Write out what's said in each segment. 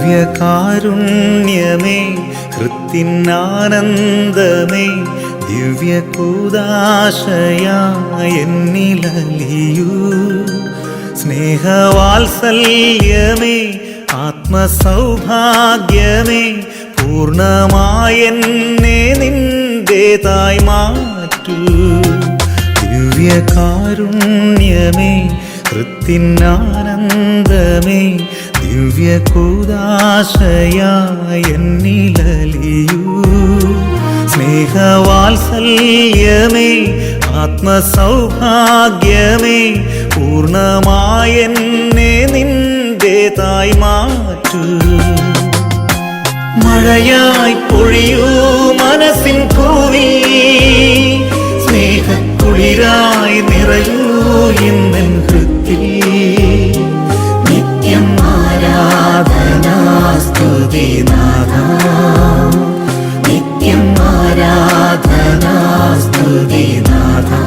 ദിവ്യകാരുണ്യമേ, ഹൃത്തിനാനന്ദമേ, ദിവ്യകൂദാശയായ എന്നിലലിയൂ. സ്നേഹവാത്സല്യമേ, ആത്മസൗഭാഗ്യമേ, പൂർണ്ണമായെന്നെ നിന്റേതായി മാറ്റൂ. ദിവ്യകാരുണ്യമേ, ഹൃത്തിനാനന്ദമേ, ദിവ്യകൂദാശയായ എന്നിലലിയൂ. സ്നേഹവാത്സല്യമേ, ആത്മസൗഭാഗ്യമേ, പൂർണ്ണമായെന്നെ നിന്റേതായി മാറ്റൂ. മഴയായി പൊഴിയൂ മനസ്സിൻ പൂവിൽ, സ്നേഹക്കുളിരായി നിറയൂ ഇന്നെൻ ഹൃത്തിൽ. നിത്യം ആരാധനാ സ്തുതി നാഥാ, നിത്യം ആരാധനാ സ്തുതി നാഥാ.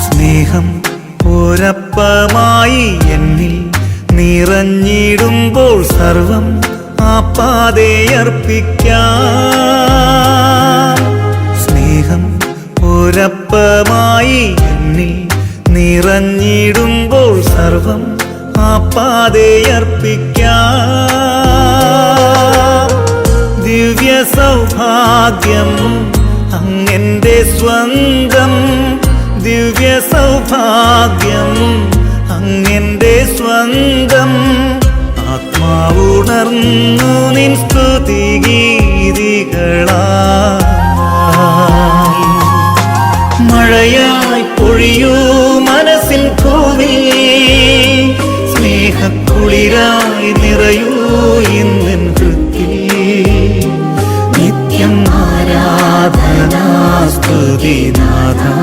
സ്നേഹം ഒരപ്പമായി എന്നിൽ നിറഞ്ഞിടുമ്പോൾ സർവം ആപ്പാതെ അർപ്പിക്കാം. സ്നേഹം ഒരപ്പമായി എന്നിൽ നിറഞ്ഞിടുമ്പോൾ സർവം ആപ്പാതെ അർപ്പിക്കാം. ദിവ്യ സൗഭാഗ്യം അങ്ങെന്റെ സ്വന്തം, ദിവ്യ സൗഭാഗ്യം അങ്ങെന്റെ സ്വന്തം. ആത്മാവുണർന്നു നിൻ സ്തുതിഗീതികളായി. മഴയായി പൊഴിയൂ മനസ്സിൻ പൂവിൽ, സ്നേഹക്കുളിരായി നിറയൂ ഇന്നെൻ ഹൃത്തിൽ. നിത്യം ആരാധനാ സ്തുതി നാഥാ,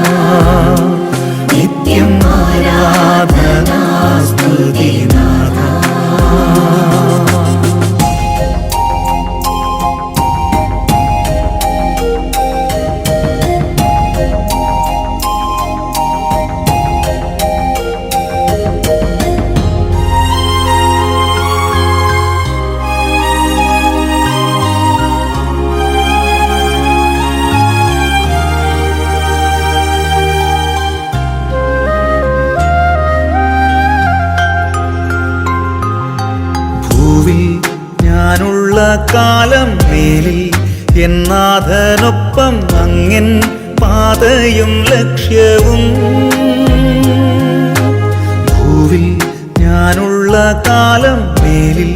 നിത്യം ആരാധനാ സ്തുതി നാഥാ. ഞാനുള്ള കാലം മേലിൽ എന്നാഥനൊപ്പം അങ്ങൻ പാതയും ലക്ഷ്യവും. ഭൂവിൽ ഞാനുള്ള കാലം മേലിൽ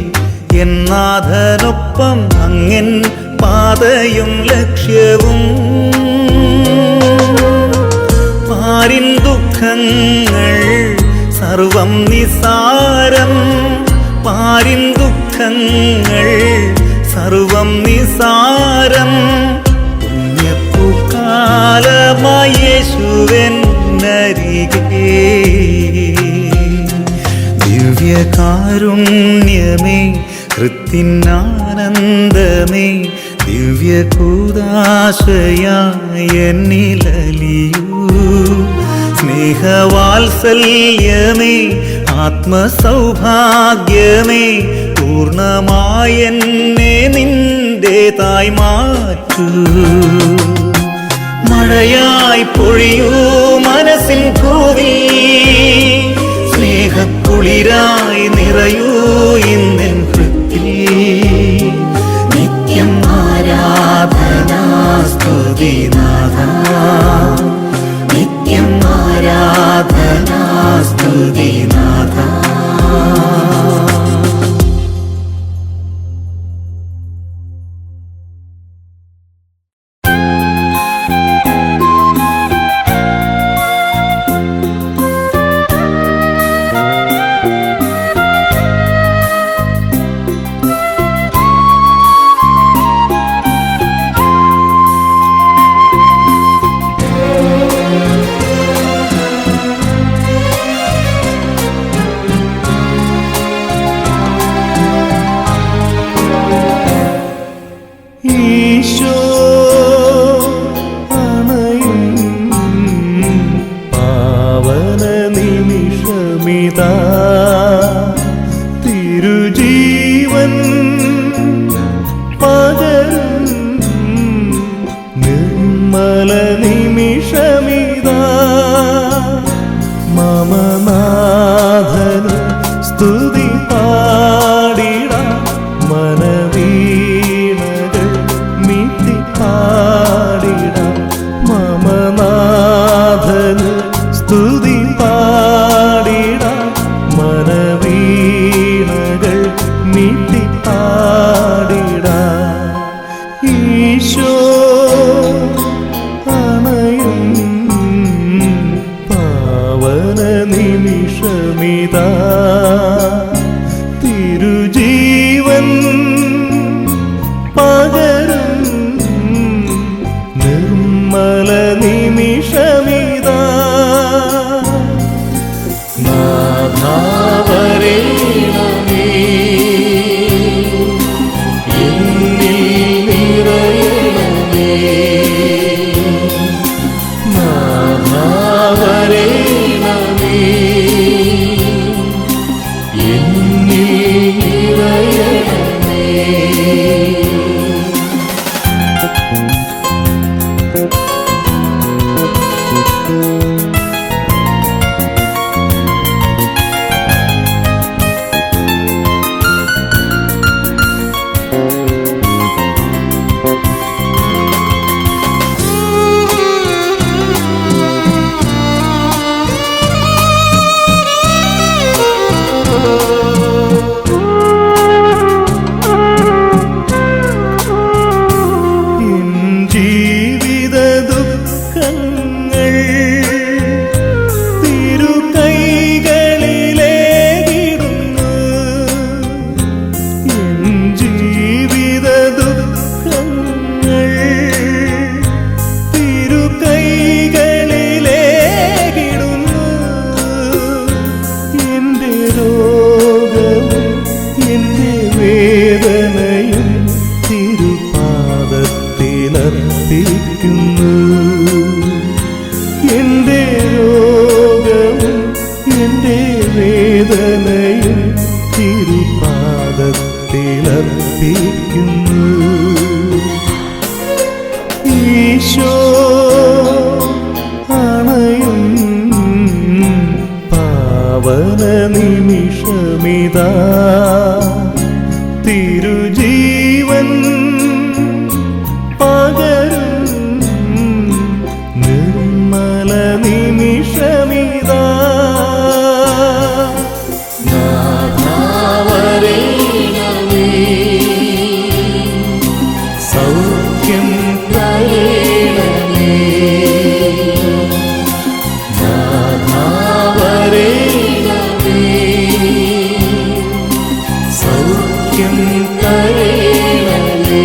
എന്നാഥനൊപ്പം അങ്ങൻ പാതയും ലക്ഷ്യവും. പാരിൻ ദുഃഖങ്ങൾ സർവം നിസാരം, പാരിൻ ദുഃഖങ്ങൾ സർവം നിസാരം. പുണ്യപ്പൂക്കാലമായി യേശുവെന്നരികെ. ദിവ്യകാരുണ്യമേ, ഹൃത്തിനാനന്ദമേ, ദിവ്യകൂദാശയായ എന്നിലലിയൂ. സ്നേഹവാത്സല്യമേ, ആത്മസൗഭാഗ്യമേ, പൂർണ്ണമായെന്നെ നിന്റേതായി മാറ്റൂ. മഴയായി പൊഴിയൂ മനസ്സിൻ പൂവിൽ, സ്നേഹക്കുളിരായി നിറയൂ ഇന്നെൻ ഹൃത്തിൽ. നിത്യം ആരാധനാ സ്തുതി നാഥാ, നിത്യം ആരാധനാ സ്തുതി നാഥാ. ഈശോ അണയും പാവന നിമിഷമിതാ തിരുജീവൻ പകരും നിർമ്മല നിമിഷമിതാ മമ നാഥന് സ്തുതി പാടിടാം മനവീണകൾ മീട്ടി പാടിടാം മമ നാഥന് സ്തുതി പാടിടാം മനവീണകൾ മീട്ടി പാടിടാം ഈശോ അണയും പാവന നിമിഷമിതാ തിരുജീവൻ പകരും നിർമ്മല നിമിഷമിതാ നാഥാവരേണമേ എന്നിൽ നിറയണമേ നാഥാവരേണമേ എന്നിൽ നിറയണമേ ജീവിത ദുഃഖങ്ങൾ തിരുകൈകളിലേകിടുന്നു ജീവിത ദുഃഖങ്ങൾ തിരുകൈകളിലേകിടുന്നു എൻ്റെ രോഗവും എൻ്റെ വേദനയും തിരുപാദത്തിലർപ്പിക്കുന്നു എൻ്റെ രോഗവും എൻ്റെ വേദനയും തിരുപാദത്തിലർപ്പിക്കുന്നു ഈശോ അണയും പാവന നിമിഷമിതാ തിരുജീവൻ പകരും നിർമ്മല നിമിഷമിതാ നാഥാവരേണമേ സൗഖ്യം തരേണമേ നാഥാവരേണമേ സൗഖ്യം തരേണമേ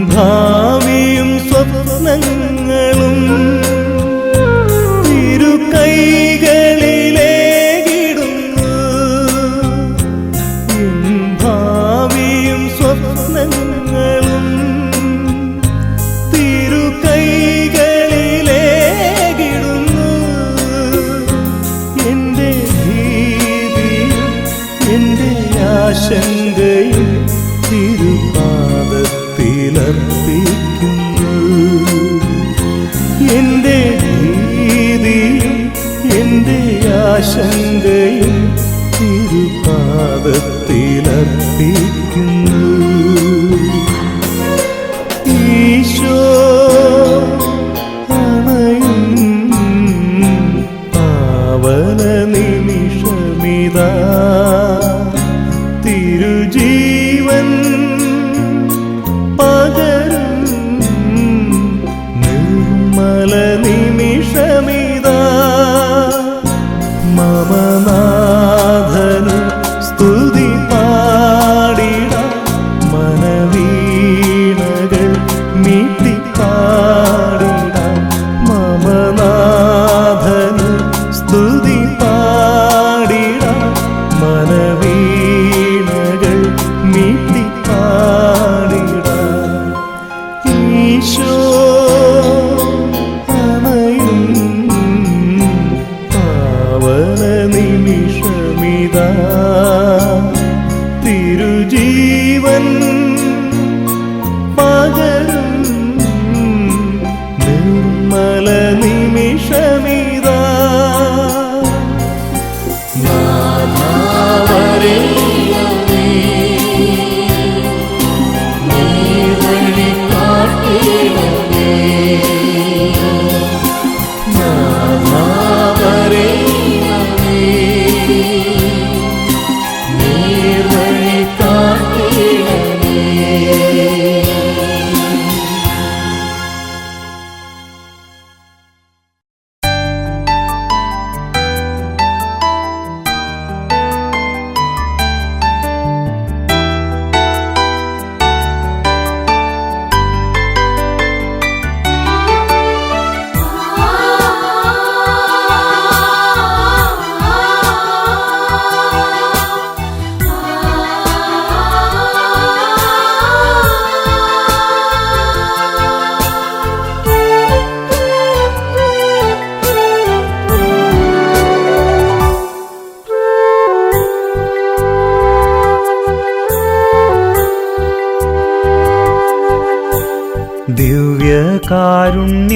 ഭാവിയും സ്വപ്നങ്ങളും തിരുകൈകളിലേകിടുന്നു ഭാവിയും സ്വപ്നങ്ങളും തിരുകൈകളിലേകിടുന്നു എൻ്റെ ഭീതിയും എൻ്റെ ആശങ്കയും തിരുപാദത്തിലർപ്പിക്കുന്നു എൻ്റെ ഭീതിയും എൻ്റെ ആശങ്കയും തിരുപാദത്തിലർപ്പിക്കുന്നു ഈശോ അണയും പാവന നിമിഷമിതാ തിരുജീവൻ ജീവൻ പകരും നിർമ്മല നിമിഷമിതാ.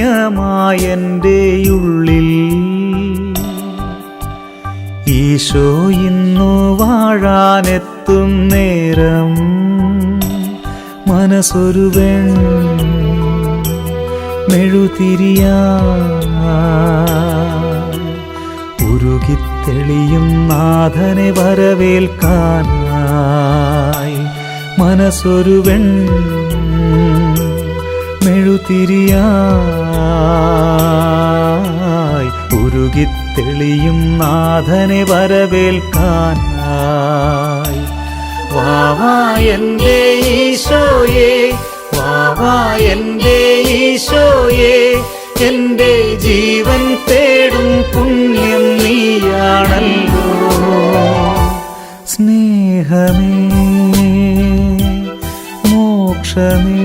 ദിവ്യകാരുണ്യമായെൻ്റെ ഉള്ളിൽ ഈശോ ഇന്നു വാഴാനെത്തും നേരം മനസ്സൊരു മെഴുതിരിയായി ഉരുകിത്തെളിയും നാഥനെ വരവേൽക്കാനായി മനസ്സൊരു മെഴുതിരിയായി ഉരുകിത്തെളിയും നാഥനെ വരവേൽക്കാനായി. വാവാ എൻ്റെ ഈശോയേ, വാവാ എൻ്റെ ഈശോയേ, എൻ്റെ ജീവൻ തേടും പുണ്യം നീയാണല്ലോ. സ്നേഹമേ മോക്ഷമേ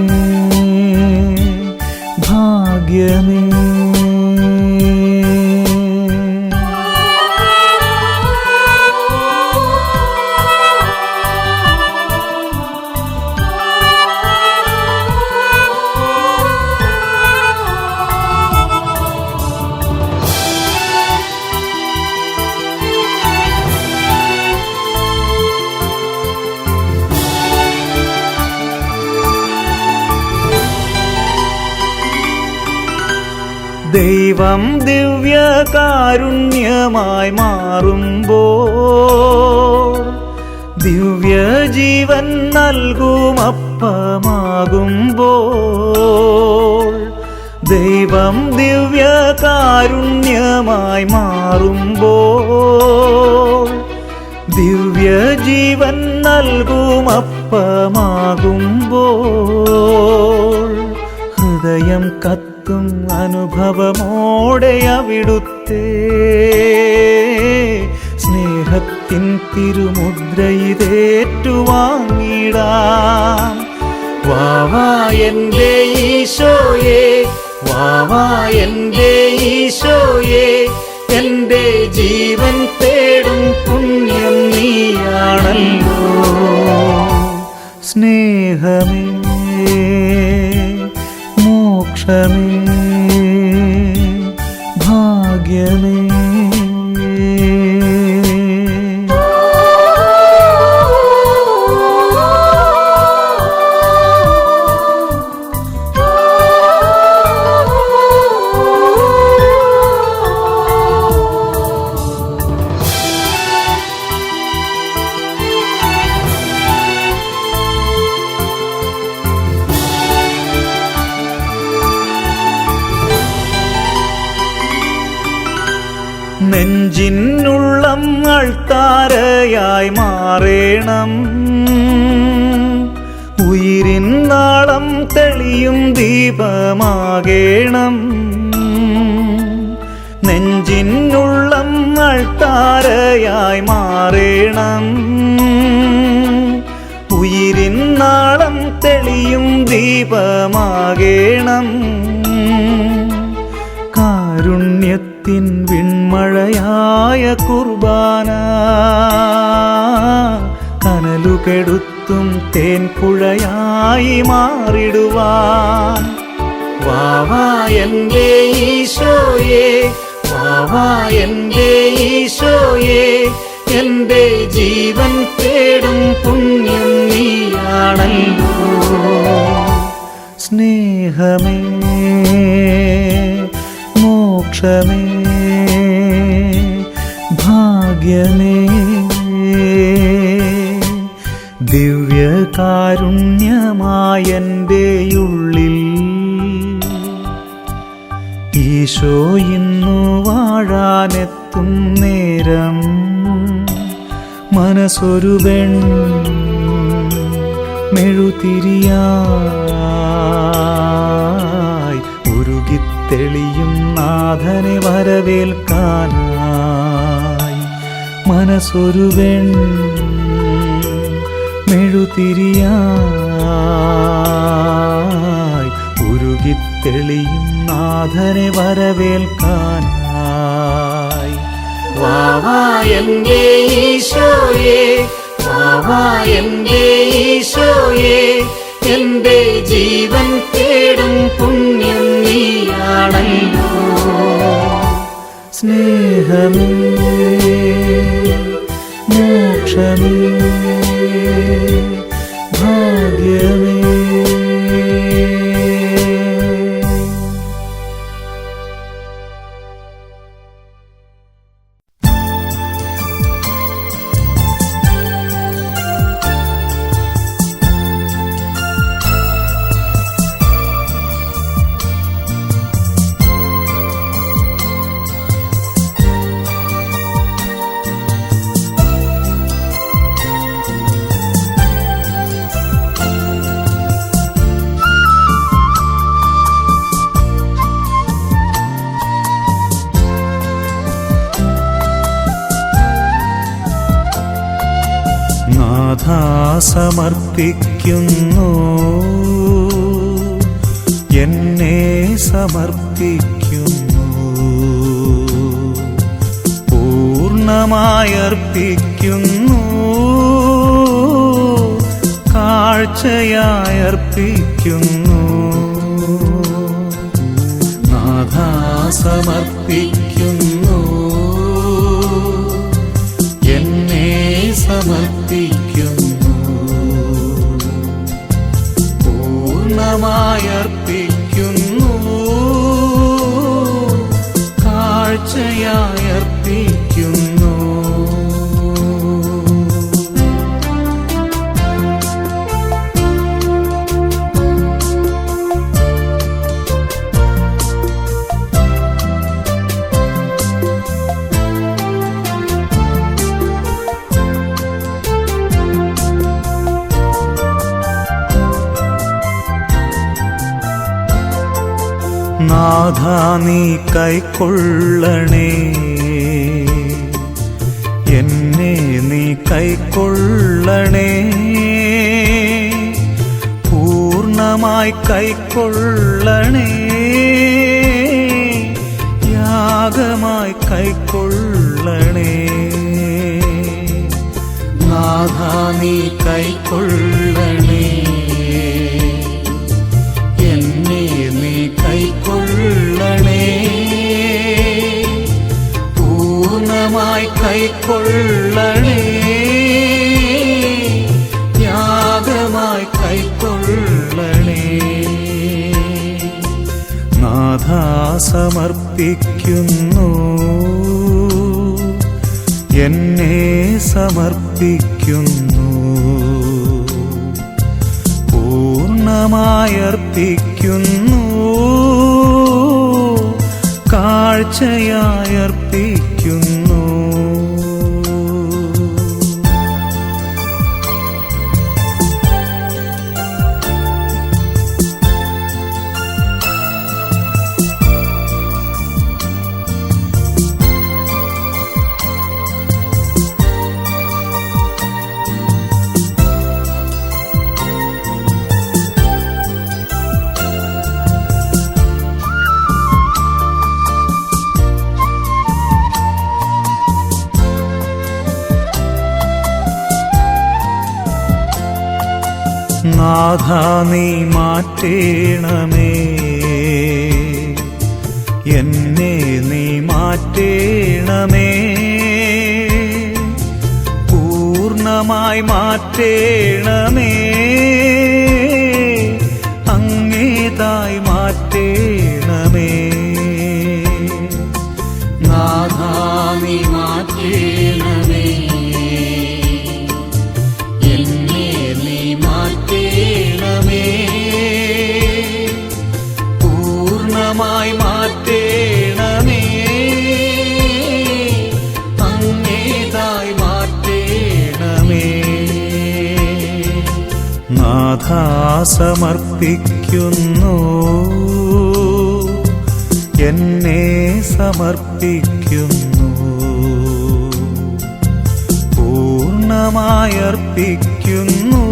ഭാഗ്യമേ. ദൈവം ദിവ്യകാരുണ്യമായി മാറുമ്പോൾ ദിവ്യജീവൻ നൽകുമപ്പമാകുമ്പോൾ ദൈവം ദിവ്യകാരുണ്യമായി മാറുമ്പോൾ ദിവ്യജീവൻ നൽകുമപ്പമാകുമ്പോൾ ഹൃദയം കത്തും അനുഭവമോടെ അവിടുത്തെ സ്നേഹത്തിൻ തിരുമുദ്രയിതേറ്റുവാങ്ങിടാം. വാവാ എൻ്റെ ഈശോയേ, വാവാ എൻ്റെ ഈശോയേ, എൻ്റെ ജീവൻ തേടും പുണ്യം നീയാണല്ലോ. സ്നേഹമേ മോക്ഷമേ ഭാഗ്യമേ. നെഞ്ചിനുള്ളം അൾത്താരയായി മാറേണം, ഉയിരിൻ നാളം തെളിയും ദീപമാകേണം. നെഞ്ചിനുള്ളം അൾത്താരയായി മാറേണം, ഉയിരിൻ നാളം തെളിയും ദീപമാകേണം. കാരുണ്യത്തിൻ വിൺമഴയായ കുർബാന കനലുകെടുത്ത എത്തും തേൻപുഴയായി മാറിടുവാൻ. വാവാ എൻ്റെ ഈശോയേ, വാവാ എൻ്റെ ഈശോയേ, എൻ്റെ ജീവൻ തേടും പുണ്യം നീയാണല്ലോ. സ്നേഹമേ മോക്ഷമേ ഭാഗ്യമേ ദിവ്യകാരുണ്യമായെൻ്റെ ഉള്ളിൽ ഈശോ ഇന്നു വാഴാനെത്തും നേരം മനസ്സൊരു മെഴുതിരിയായി ഉരുകിത്തെളിയും നാഥനെ വരവേൽക്കാനായി. മനസ്സൊരു മെഴുതിരിയായി ഉരുകിത്തെളിയും നാഥനെ വരവേൽക്കാനായി. വാവാ എൻ്റെ ഈശോയേ, വാവാ എൻ്റെ ഈശോയേ, എൻ്റെ ജീവൻ തേടും പുണ്യം നീയാണല്ലോ. സ്നേഹമേ മോക്ഷമേ ഭാഗ്യമേ. നാഥാ സമർപ്പിക്കുന്നു, എന്നെ സമർപ്പിക്കുന്നു, പൂർണ്ണമായർപ്പിക്കുന്നു, കാഴ്ചയായർപ്പിക്കുന്നു. നാഥാ സമർപ്പിക്കുന്നു, എന്നെ സമർപ്പിക്കുന്നു, പൂർണ്ണമായർപ്പിക്കുന്നു, കാഴ്ചയായർപ്പിക്കുന്നു. നാഥാ നീ കൈക്കൊള്ളണേ, എന്നെ നീ കൈക്കൊള്ളണേ, പൂർണ്ണമായി കൈക്കൊള്ളണേ, യാഗമായി കൈക്കൊള്ളണേ. നാഥാ നീ കൈക്കൊള്ളണേ, എന്നെ നീ കൈക്കൊള്ളണേ, പൂർണ്ണമായി കൈക്കൊള്ളണേ, യാഗമായി കൈക്കൊള്ളണേ. നാഥാ സമർപ്പിക്കുന്നു, എന്നെ സമർപ്പിക്കുന്നു, പൂർണ്ണമായർപ്പിക്കുന്നു, കാഴ്ചയായർപ്പിക്കുന്നു. നാഥാ നീ മാറ്റേണമേ, എന്നെ നീ മാറ്റേണമേ, പൂർണ്ണമായി മാറ്റേണമേ, അങ്ങേതായി മാറ്റേണമേ. നാഥാ നീ മാറ്റേണമേ, എന്നെ നീ മാറ്റേണമേ, പൂർണ്ണമായി മാറ്റേണമേ, അങ്ങേതായി മാറ്റേണമേ. നാഥാ സമർപ്പിക്കുന്നു, എന്നെ സമർപ്പിക്കുന്നു, പൂർണ്ണമായർപ്പിക്കുന്നു,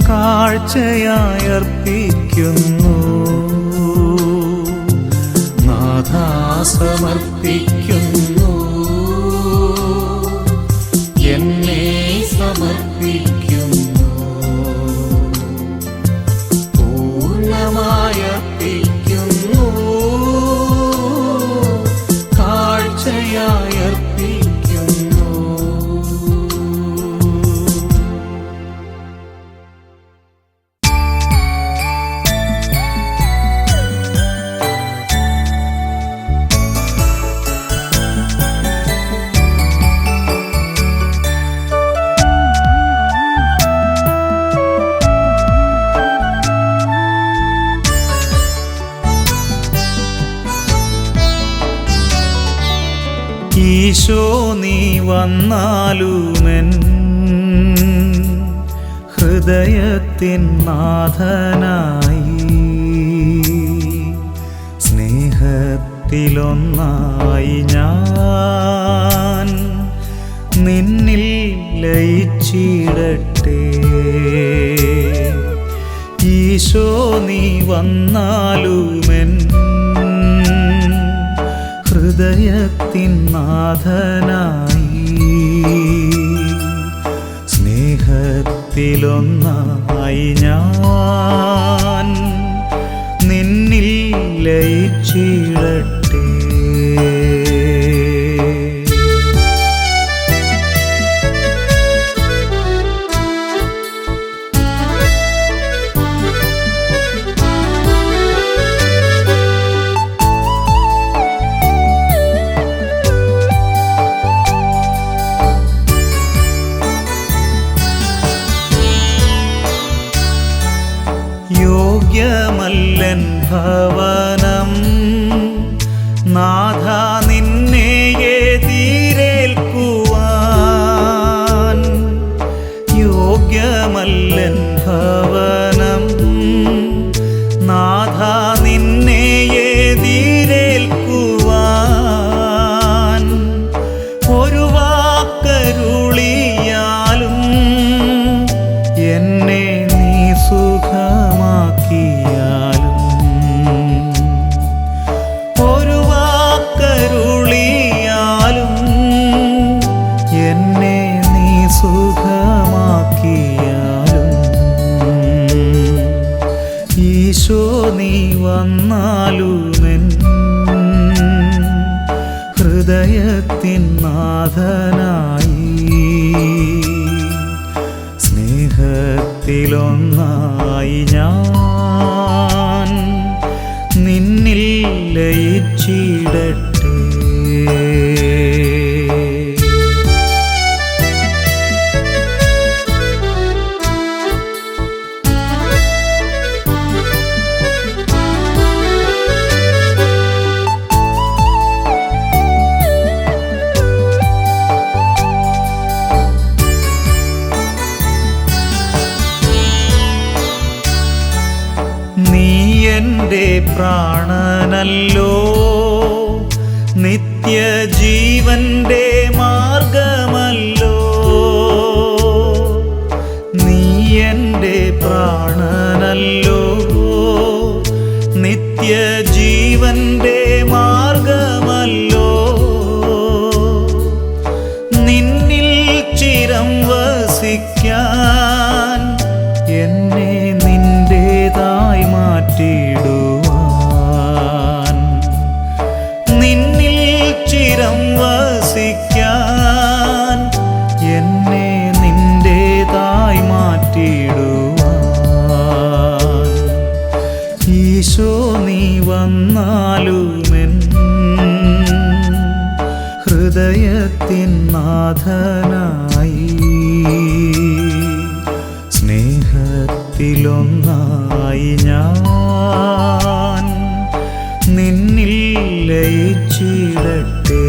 കാഴ്ചയായർപ്പിക്കുന്നു. നാഥാ സമർപ്പിക്കുന്നു, എന്നെ സമർപ്പിക്കുന്നു, പൂർണ്ണമായർപ്പിക്കുന്നു, കാഴ്ചയായർപ്പിക്കുന്നു. ഈശോ നീ വന്നാലുമെൻ ഹൃദയത്തിൻ നാഥനായി, സ്നേഹത്തിലൊന്നായി ഞാൻ നിന്നിൽ ലയിച്ചിടട്ടെ. ഈശോ നീ വന്നാലുമെൻ ഹൃദയത്തിൻ നാഥനായി, സ്നേഹത്തിലൊന്നായി ഞാൻ നിന്നിൽ ലയിച്ചിടട്ടെ. യോഗ്യമല്ലൻ ഭവനം നാഥാ നിന്നെ എതിരേൽക്കുവാൻ, യോഗ്യമല്ലൻ ഭവനം നാഥാ നിന്നെ എതിരേൽക്കുവാൻ. ഒരു വാക്കരുളിയാലും എന്നെ നീ സുഖമാക്കിയാലും, ഒരു വാക്കരുളിയാലും എന്നെ നീ സുഖമാക്കിയാലും, ഈശോ നീ വന്നാലുമെൻ ഹൃദയത്തിൻ നാഥനായി, സ്നേഹത്തിലൊന്നായി ഞാൻ നിന്നിൽ ലയിച്ചിടട്ടെ. നീ എൻ്റെ പ്രാണനല്ലോ, നിത്യജീവന്റെ മാർഗമല്ലോ. നീ എൻ്റെ പ്രാണനല്ലോ, നിത്യജീവന്റെ മാർഗമല്ലോ. നിന്നിൽ ചിരം വസിക്കാൻ എന്നെ നിന്റേതായി മാറ്റിടുവാൻ, നിന്നിൽ ചിരം വസിക്കാൻ എന്നെ നിന്റേതായി മാറ്റിടുവാൻ. ഈശോ നീ വന്നാലുമെൻ ഹൃദയത്തിൻ നാഥനായി, സ്നേഹത്തിലൊന്നായി ഞാൻ നിന്നിൽ ലയിച്ചിടട്ടെ.